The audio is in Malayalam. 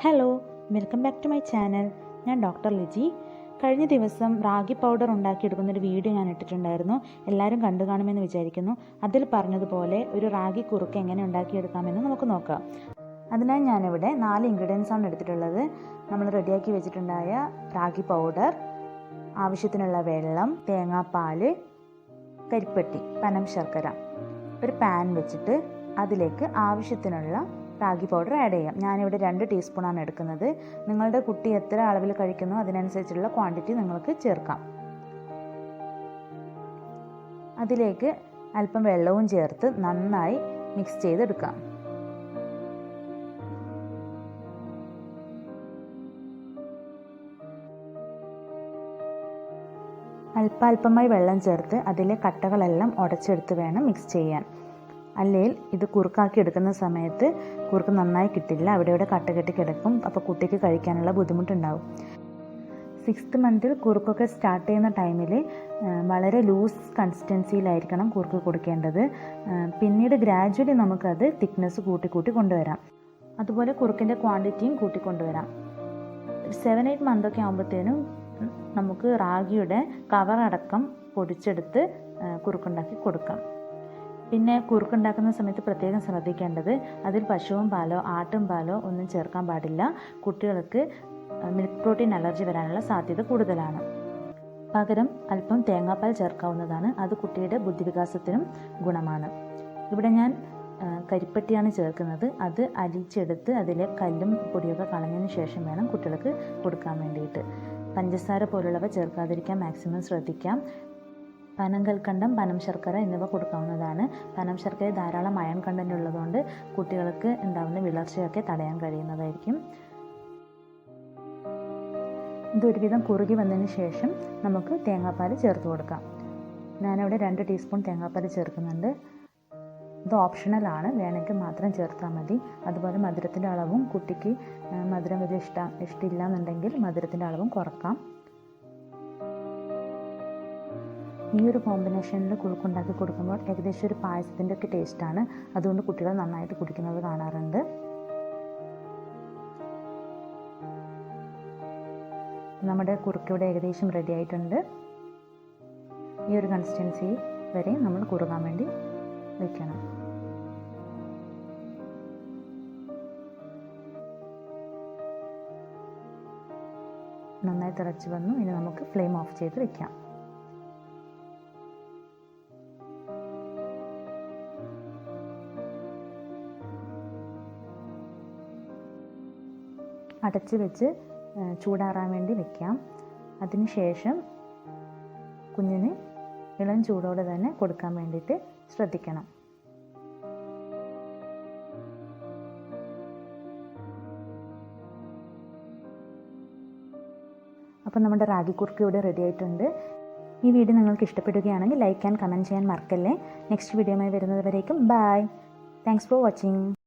Hello, welcome back to my channel. ഞാൻ ഡോക്ടർ ലിജി. കഴിഞ്ഞ ദിവസം റാഗി പൗഡർ ഉണ്ടാക്കിയെടുക്കുന്നൊരു വീഡിയോ ഞാൻ ഇട്ടിട്ടുണ്ടായിരുന്നു. എല്ലാവരും കണ്ടു കാണുമെന്ന് വിചാരിക്കുന്നു. അതിൽ പറഞ്ഞതുപോലെ ഒരു റാഗി കുറുക്ക് എങ്ങനെ ഉണ്ടാക്കിയെടുക്കാമെന്ന് നമുക്ക് നോക്കാം. അതിനായി ഞാനിവിടെ 4 ഇൻഗ്രീഡിയൻസ് ആണ് എടുത്തിട്ടുള്ളത്. നമ്മൾ റെഡിയാക്കി വെച്ചിട്ടുണ്ടായ റാഗി പൗഡർ, ആവശ്യത്തിനുള്ള വെള്ളം, തേങ്ങാപ്പാൽ, കരിപ്പെട്ടി, പനം ശർക്കര. ഒരു പാൻ വെച്ചിട്ട് അതിലേക്ക് ആവശ്യത്തിനുള്ള റാഗി പൗഡർ ആഡ് ചെയ്യാം. ഞാനിവിടെ 2 ടീസ്പൂണാണ് എടുക്കുന്നത്. നിങ്ങളുടെ കുട്ടി എത്ര അളവിൽ കഴിക്കുന്നോ അതിനനുസരിച്ചുള്ള ക്വാണ്ടിറ്റി നിങ്ങൾക്ക് ചേർക്കാം. അതിലേക്ക് അല്പം വെള്ളവും ചേർത്ത് നന്നായി മിക്സ് ചെയ്തെടുക്കാം. അല്പാൽപമായി വെള്ളം ചേർത്ത് അതിലെ കട്ടകളെല്ലാം ഉടച്ചെടുത്ത് വേണം മിക്സ് ചെയ്യാൻ. അല്ലെങ്കിൽ ഇത് കുറുക്കാക്കി എടുക്കുന്ന സമയത്ത് കുറുക്ക് നന്നായി കിട്ടില്ല, അവിടെ കട്ട കെട്ടി കിടക്കും. അപ്പോൾ കുട്ടിക്ക് കഴിക്കാനുള്ള ബുദ്ധിമുട്ടുണ്ടാവും. 6th മന്തിൽ കുറുക്കൊക്കെ സ്റ്റാർട്ട് ചെയ്യുന്ന ടൈമിൽ വളരെ ലൂസ് കൺസിസ്റ്റൻസിയിലായിരിക്കണം കുറുക്ക് കൊടുക്കേണ്ടത്. പിന്നീട് ഗ്രാജ്വലി നമുക്കത് തിക്നെസ് കൂട്ടി കൊണ്ടുവരാം. അതുപോലെ കുറുക്കിൻ്റെ ക്വാണ്ടിറ്റിയും കൂട്ടിക്കൊണ്ടുവരാം. 7-8 മന്തൊക്കെ ആകുമ്പോഴത്തേനും നമുക്ക് റാഗിയുടെ കവറടക്കം പൊടിച്ചെടുത്ത് കുറുക്കുണ്ടാക്കി കൊടുക്കാം. പിന്നെ കുറുക്കുണ്ടാക്കുന്ന സമയത്ത് പ്രത്യേകം ശ്രദ്ധിക്കേണ്ടത് അതിൽ പശുവും പാലോ ആട്ടും പാലോ ഒന്നും ചേർക്കാൻ പാടില്ല. കുട്ടികൾക്ക് മിൽക്ക് പ്രോട്ടീൻ അലർജി വരാനുള്ള സാധ്യത കൂടുതലാണ്. പകരം അല്പം തേങ്ങാപ്പാൽ ചേർക്കാവുന്നതാണ്. അത് കുട്ടിയുടെ ബുദ്ധിവികാസത്തിനും ഗുണമാണ്. ഇവിടെ ഞാൻ കരിപ്പെട്ടിയാണ് ചേർക്കുന്നത്. അത് അലിച്ചെടുത്ത് അതിലെ കല്ലും പൊടിയൊക്കെ കളഞ്ഞതിന് ശേഷം വേണം കുട്ടികൾക്ക് കൊടുക്കാൻ വേണ്ടിയിട്ട്. പഞ്ചസാര പോലുള്ളവ ചേർക്കാതിരിക്കാൻ മാക്സിമം ശ്രദ്ധിക്കാം. പനം കൽക്കണ്ടം, പനം ശർക്കര എന്നിവ കൊടുക്കാവുന്നതാണ്. പനം ശർക്കര ധാരാളം അയൺ കണ്ടന്റ് ഉള്ളതുകൊണ്ട് കുട്ടികൾക്ക് ഉണ്ടാകുന്ന വിളർച്ചയൊക്കെ തടയാൻ കഴിയുന്നതായിരിക്കും. ഇതൊരുവിധം കുറുകി വന്നതിന് ശേഷം നമുക്ക് തേങ്ങാപ്പാൽ ചേർത്ത് കൊടുക്കാം. ഞാനവിടെ 2 ടീസ്പൂൺ തേങ്ങാപ്പാൽ ചേർക്കുന്നുണ്ട്. ഇത് ഓപ്ഷണലാണ്, വേണമെങ്കിൽ മാത്രം ചേർത്താൽ മതി. അതുപോലെ മധുരത്തിൻ്റെ അളവും കുട്ടിക്ക് മധുരം വലിയ ഇഷ്ടമില്ല എന്നുണ്ടെങ്കിൽ മധുരത്തിൻ്റെ അളവും കുറക്കാം. ഈ ഒരു കോമ്പിനേഷനിൽ കുറുക്കുണ്ടാക്കി കൊടുക്കുമ്പോൾ ഏകദേശം ഒരു പായസത്തിൻ്റെ ഒക്കെ ടേസ്റ്റാണ്. അതുകൊണ്ട് കുട്ടികൾ നന്നായിട്ട് കുടിക്കുന്നത് കാണാറുണ്ട്. നമ്മുടെ കുറുക്കിവിടെ ഏകദേശം റെഡി ആയിട്ടുണ്ട്. ഈ ഒരു കൺസിസ്റ്റൻസി വരെ നമ്മൾ കുറുകാൻ വേണ്ടി വയ്ക്കണം. നന്നായി തിളച്ച് വന്നു. ഇനി നമുക്ക് ഫ്ലെയിം ഓഫ് ചെയ്ത് വെക്കാം. അടച്ച് വെച്ച് ചൂടാറാൻ വേണ്ടി വെക്കാം. അതിനുശേഷം കുഞ്ഞിന് ഇളം ചൂടോടെ തന്നെ കൊടുക്കാൻ വേണ്ടിയിട്ട് ശ്രദ്ധിക്കണം. അപ്പോൾ നമ്മുടെ റാഗി കുറുക്ക് ഇവിടെ റെഡി ആയിട്ടുണ്ട്. ഈ വീഡിയോ നിങ്ങൾക്ക് ഇഷ്ടപ്പെടുകയാണെങ്കിൽ ലൈക്ക് ആൻഡ് കമൻറ്റ് ചെയ്യാൻ മറക്കല്ലേ. നെക്സ്റ്റ് വീഡിയോയുമായി വരുന്നത് വരേക്കും ബൈ. Thanks for watching.